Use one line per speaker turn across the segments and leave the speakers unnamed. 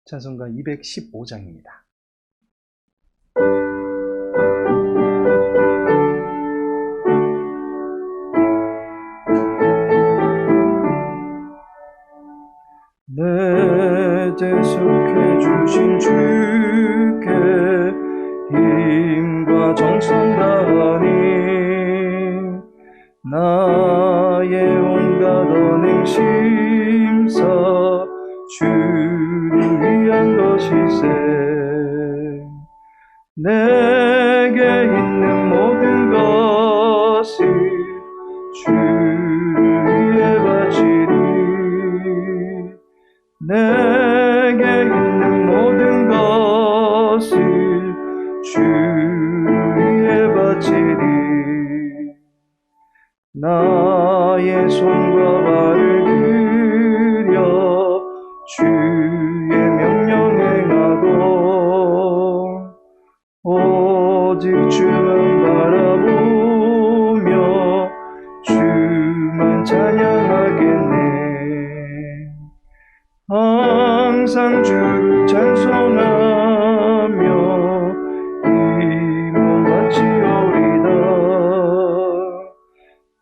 찬송가 215장입니다. 내 대속해 주신 주께 힘과 정성 다하니 나의 온갖 언행 심사 주를 위한 것이세. 내게 있는 모든 것을 주를 위해 바치리. 내게 있는 모든 것을 주를 위해 바치리. 나의 손과 발을 들여 주의 명령 행하고 오직 주만 바라보며 주만 찬양하겠네. 항상 주를 찬송하며 힘을 바치오리다.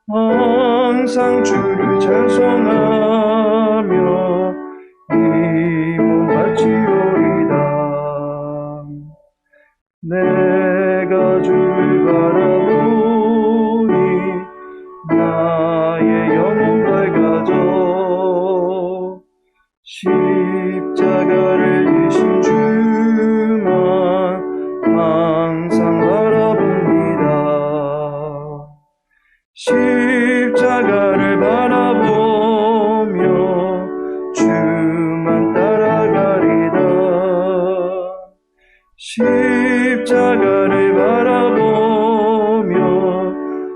항상 주를 찬송하며 힘을 바치오리다. 내가 주를 바라보니 나의 영혼 밝아져. 십자가를 지신 주만 항상 바라봅니다. 십자가를 바라보며 주만 따라가리다. 십자가를 바라보며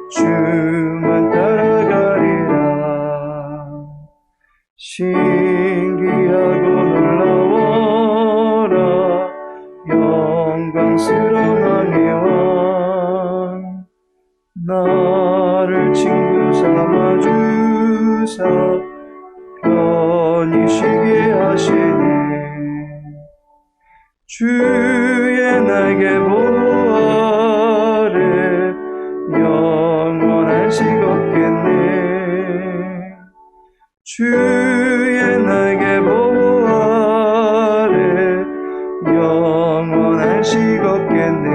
주만 따라가리라. 신기하고 놀라워라 영광스러운 왕의 왕. 나를 친구 삼아 주사 편히 쉬게 하시네. 주의 날개 보호 아래 영원한 식 없겠네. 주의 날개 보호 아래 영원한 식 없겠네.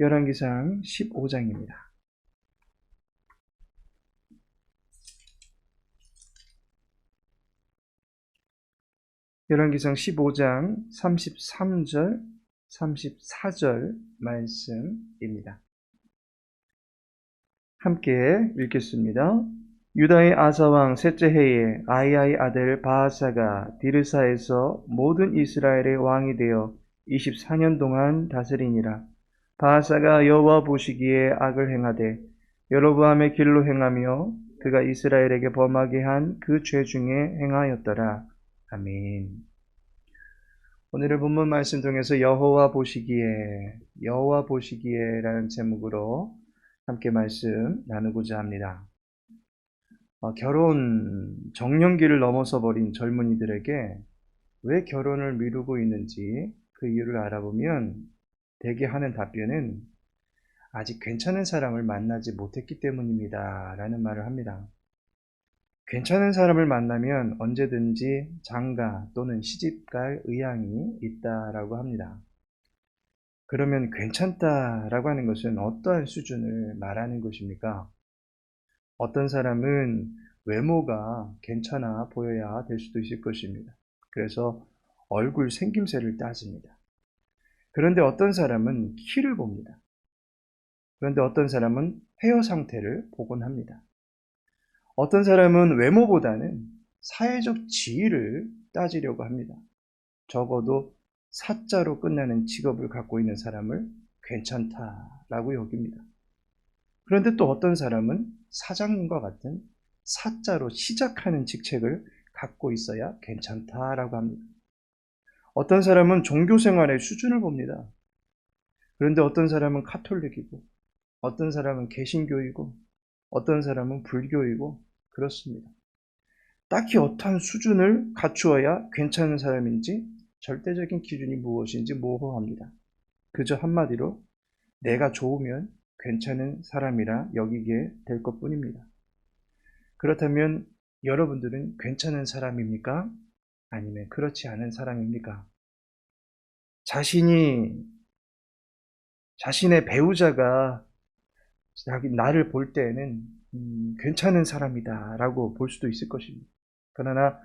열왕기상 15장입니다. 열왕기상 15장 33절, 34절 말씀입니다. 함께 읽겠습니다. 유다의 아사왕 셋째 해에 아이아의 아들 바하사가 디르사에서 모든 이스라엘의 왕이 되어 24년 동안 다스리니라. 바하사가 여호와 보시기에 악을 행하되 여로보암의 길로 행하며 그가 이스라엘에게 범하게 한 그 죄 중에 행하였더라. 아멘. 오늘의 본문 말씀 중에서 여호와 보시기에라는 제목으로 함께 말씀 나누고자 합니다. 결혼 정년기를 넘어서 버린 젊은이들에게 왜 결혼을 미루고 있는지 그 이유를 알아보면 대개 하는 답변은 아직 괜찮은 사람을 만나지 못했기 때문입니다 라는 말을 합니다. 괜찮은 사람을 만나면 언제든지 장가 또는 시집갈 의향이 있다라고 합니다. 그러면 괜찮다라고 하는 것은 어떠한 수준을 말하는 것입니까? 어떤 사람은 외모가 괜찮아 보여야 될 수도 있을 것입니다. 그래서 얼굴 생김새를 따집니다. 그런데 어떤 사람은 키를 봅니다. 그런데 어떤 사람은 헤어 상태를 보곤 합니다. 어떤 사람은 외모보다는 사회적 지위를 따지려고 합니다. 적어도 사자로 끝나는 직업을 갖고 있는 사람을 괜찮다라고 여깁니다. 그런데 또 어떤 사람은 사장님과 같은 사자로 시작하는 직책을 갖고 있어야 괜찮다라고 합니다. 어떤 사람은 종교 생활의 수준을 봅니다. 그런데 어떤 사람은 카톨릭이고 어떤 사람은 개신교이고 어떤 사람은 불교이고 그렇습니다. 딱히 어떠한 수준을 갖추어야 괜찮은 사람인지 절대적인 기준이 무엇인지 모호합니다. 그저 한마디로 내가 좋으면 괜찮은 사람이라 여기게 될 것뿐입니다. 그렇다면 여러분들은 괜찮은 사람입니까? 아니면 그렇지 않은 사람입니까? 자신의 배우자가 나를 볼 때에는 괜찮은 사람이다 라고 볼 수도 있을 것입니다. 그러나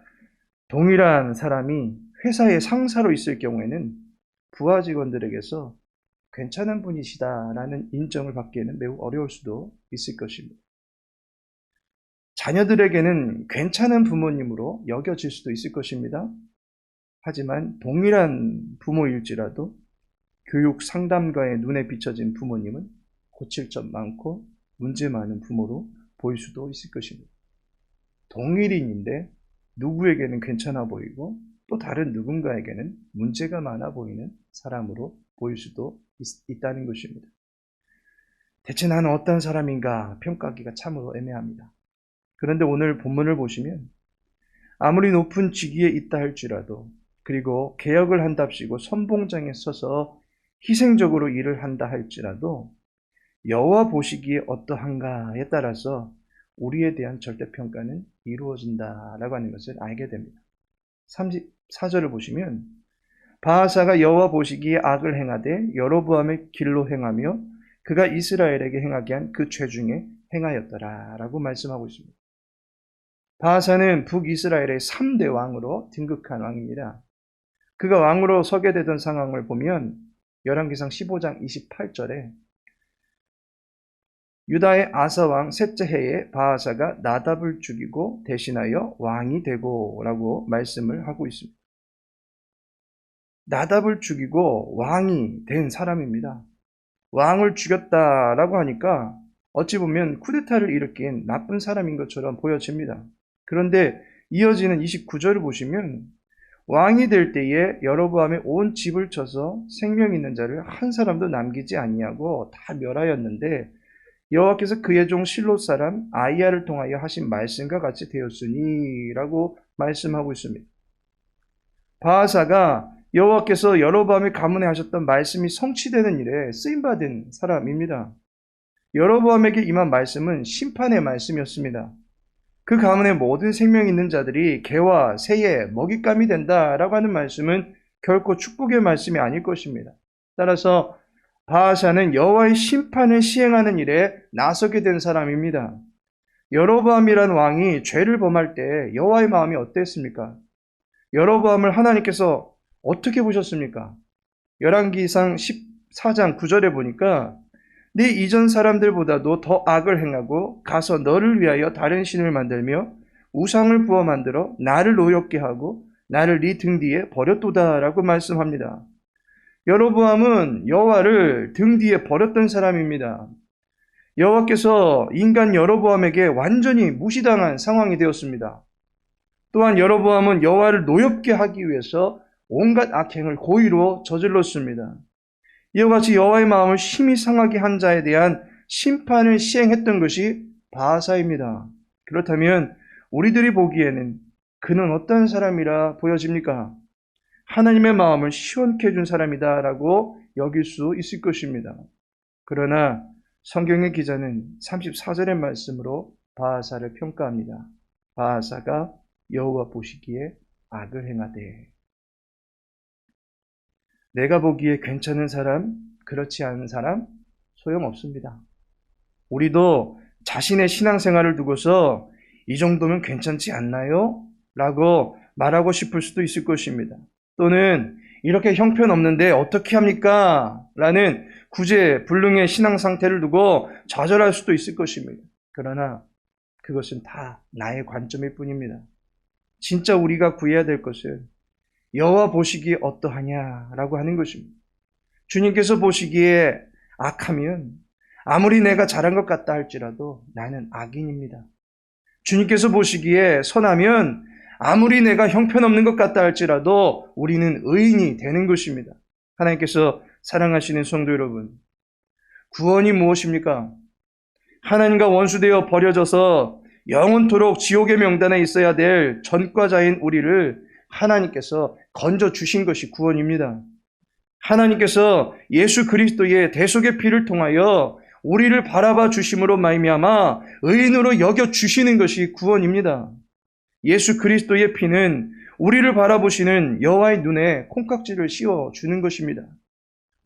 동일한 사람이 회사의 상사로 있을 경우에는 부하 직원들에게서 괜찮은 분이시다라는 인정을 받기에는 매우 어려울 수도 있을 것입니다. 자녀들에게는 괜찮은 부모님으로 여겨질 수도 있을 것입니다. 하지만 동일한 부모일지라도 교육 상담가의 눈에 비춰진 부모님은 고칠 점 많고 문제 많은 부모로 보일 수도 있을 것입니다. 동일인인데 누구에게는 괜찮아 보이고 또 다른 누군가에게는 문제가 많아 보이는 사람으로 보일 수도 있다는 것입니다. 대체 나는 어떤 사람인가 평가하기가 참으로 애매합니다. 그런데 오늘 본문을 보시면 아무리 높은 직위에 있다 할지라도 그리고 개혁을 한답시고 선봉장에 서서 희생적으로 일을 한다 할지라도 여호와 보시기에 어떠한가에 따라서 우리에 대한 절대평가는 이루어진다라고 하는 것을 알게 됩니다. 34절을 보시면 바하사가 여호와 보시기에 악을 행하되 여로보암의 길로 행하며 그가 이스라엘에게 행하게 한 그 죄 중에 행하였더라 라고 말씀하고 있습니다. 바하사는 북이스라엘의 3대 왕으로 등극한 왕입니다. 그가 왕으로 서게 되던 상황을 보면 열왕기상 15장 28절에 유다의 아사 왕 셋째 해에 바하사가 나답을 죽이고 대신하여 왕이 되고 라고 말씀을 하고 있습니다. 나답을 죽이고 왕이 된 사람입니다. 왕을 죽였다라고 하니까 어찌 보면 쿠데타를 일으킨 나쁜 사람인 것처럼 보여집니다. 그런데 이어지는 29절을 보시면 왕이 될 때에 여로보암의 온 집을 쳐서 생명 있는 자를 한 사람도 남기지 아니하고 다 멸하였는데 여호와께서 그의 종 실롯 사람 아이야를 통하여 하신 말씀과 같이 되었으니 라고 말씀하고 있습니다. 바하사가 여호와께서 여로보암의 가문에 하셨던 말씀이 성취되는 일에 쓰임받은 사람입니다. 여로보암에게 임한 말씀은 심판의 말씀이었습니다. 그 가문의 모든 생명 있는 자들이 개와 새의 먹잇감이 된다라고 하는 말씀은 결코 축복의 말씀이 아닐 것입니다. 따라서 바하사는 여호와의 심판을 시행하는 일에 나서게 된 사람입니다. 여로보암이란 왕이 죄를 범할 때 여호와의 마음이 어땠습니까? 여로보암을 하나님께서 어떻게 보셨습니까? 열왕기상 14장 9절에 보니까 네 이전 사람들보다도 더 악을 행하고 가서 너를 위하여 다른 신을 만들며 우상을 부어 만들어 나를 노엽게 하고 나를 네 등 뒤에 버렸도다라고 말씀합니다. 여로보암은 여호와를 등 뒤에 버렸던 사람입니다. 여호와께서 인간 여로보암에게 완전히 무시당한 상황이 되었습니다. 또한 여로보암은 여호와를 노엽게 하기 위해서 온갖 악행을 고의로 저질렀습니다. 이와 같이 여호와의 마음을 심히 상하게 한 자에 대한 심판을 시행했던 것이 바하사입니다. 그렇다면 우리들이 보기에는 그는 어떤 사람이라 보여집니까? 하나님의 마음을 시원케 해준 사람이다라고 여길 수 있을 것입니다. 그러나 성경의 기자는 34절의 말씀으로 바하사를 평가합니다. 바하사가 여호와 보시기에 악을 행하되. 내가 보기에 괜찮은 사람, 그렇지 않은 사람 소용없습니다. 우리도 자신의 신앙생활을 두고서 이 정도면 괜찮지 않나요? 라고 말하고 싶을 수도 있을 것입니다. 또는 이렇게 형편없는데 어떻게 합니까? 라는 구제불능의 신앙 상태를 두고 좌절할 수도 있을 것입니다. 그러나 그것은 다 나의 관점일 뿐입니다. 진짜 우리가 구해야 될 것은 여호와 보시기에 어떠하냐라고 하는 것입니다. 주님께서 보시기에 악하면 아무리 내가 잘한 것 같다 할지라도 나는 악인입니다. 주님께서 보시기에 선하면 아무리 내가 형편없는 것 같다 할지라도 우리는 의인이 되는 것입니다. 하나님께서 사랑하시는 성도 여러분, 구원이 무엇입니까? 하나님과 원수되어 버려져서 영원토록 지옥의 명단에 있어야 될 전과자인 우리를 하나님께서 건져 주신 것이 구원입니다. 하나님께서 예수 그리스도의 대속의 피를 통하여 우리를 바라봐 주심으로 말미암아 의인으로 여겨 주시는 것이 구원입니다. 예수 그리스도의 피는 우리를 바라보시는 여호와의 눈에 콩깍지를 씌워 주는 것입니다.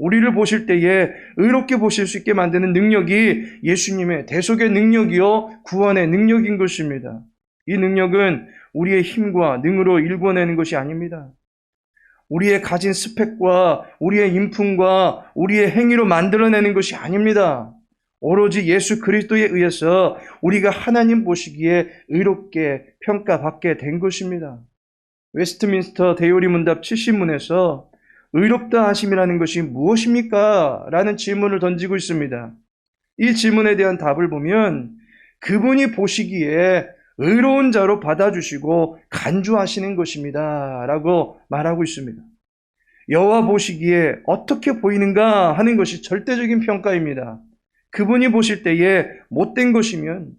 우리를 보실 때에 의롭게 보실 수 있게 만드는 능력이 예수님의 대속의 능력이요 구원의 능력인 것입니다. 이 능력은 우리의 힘과 능으로 일궈내는 것이 아닙니다. 우리의 가진 스펙과 우리의 인품과 우리의 행위로 만들어내는 것이 아닙니다. 오로지 예수 그리스도에 의해서 우리가 하나님 보시기에 의롭게 평가받게 된 것입니다. 웨스트민스터 대요리 문답 70문에서 의롭다 하심이라는 것이 무엇입니까? 라는 질문을 던지고 있습니다. 이 질문에 대한 답을 보면 그분이 보시기에 의로운 자로 받아주시고 간주하시는 것입니다. 라고 말하고 있습니다. 여호와 보시기에 어떻게 보이는가 하는 것이 절대적인 평가입니다. 그분이 보실 때에 못된 것이면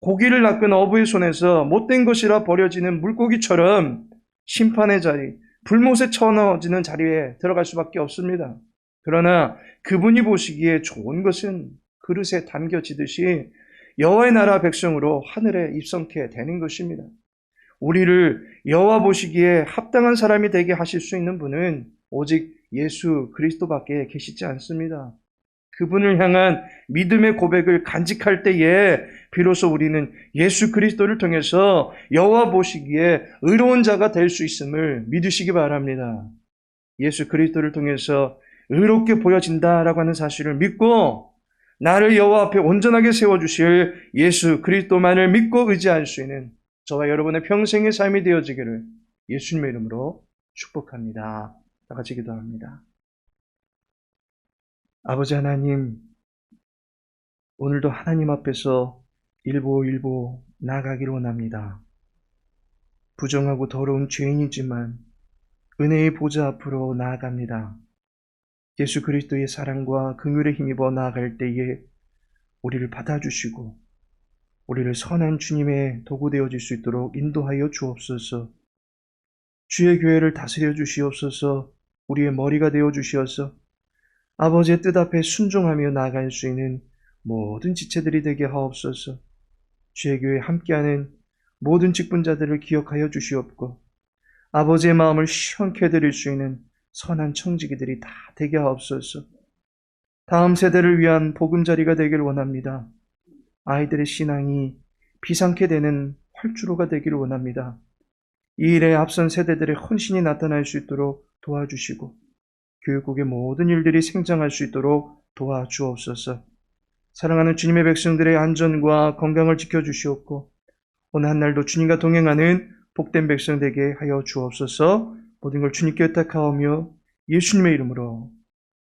고기를 낚은 어부의 손에서 못된 것이라 버려지는 물고기처럼 심판의 자리, 불못에 쳐넣어지는 자리에 들어갈 수밖에 없습니다. 그러나 그분이 보시기에 좋은 것은 그릇에 담겨지듯이 여호와의 나라 백성으로 하늘에 입성케 되는 것입니다. 우리를 여호와 보시기에 합당한 사람이 되게 하실 수 있는 분은 오직 예수 그리스도밖에 계시지 않습니다. 그분을 향한 믿음의 고백을 간직할 때에 비로소 우리는 예수 그리스도를 통해서 여호와 보시기에 의로운 자가 될 수 있음을 믿으시기 바랍니다. 예수 그리스도를 통해서 의롭게 보여진다라고 하는 사실을 믿고 나를 여호와 앞에 온전하게 세워주실 예수 그리스도만을 믿고 의지할 수 있는 저와 여러분의 평생의 삶이 되어지기를 예수님의 이름으로 축복합니다. 다 같이 기도합니다. 아버지 하나님, 오늘도 하나님 앞에서 일보일보 나아가기를 원합니다. 부정하고 더러운 죄인이지만 은혜의 보좌 앞으로 나아갑니다. 예수 그리스도의 사랑과 긍휼에 힘입어 나아갈 때에 우리를 받아주시고 우리를 선한 주님의 도구 되어질 수 있도록 인도하여 주옵소서. 주의 교회를 다스려 주시옵소서. 우리의 머리가 되어 주시어서 아버지의 뜻 앞에 순종하며 나아갈 수 있는 모든 지체들이 되게 하옵소서. 주의 교회에 함께하는 모든 직분자들을 기억하여 주시옵고 아버지의 마음을 시원케 해드릴 수 있는 선한 청지기들이 다 되게 하옵소서. 다음 세대를 위한 보금자리가 되길 원합니다. 아이들의 신앙이 비상케 되는 활주로가 되기를 원합니다. 이 일에 앞선 세대들의 헌신이 나타날 수 있도록 도와주시고 교육국의 모든 일들이 생장할 수 있도록 도와주옵소서. 사랑하는 주님의 백성들의 안전과 건강을 지켜주시옵고 오늘 한날도 주님과 동행하는 복된 백성 되게 하여 주옵소서. 모든 걸 주님께 의탁하오며 예수님의 이름으로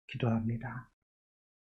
기도합니다.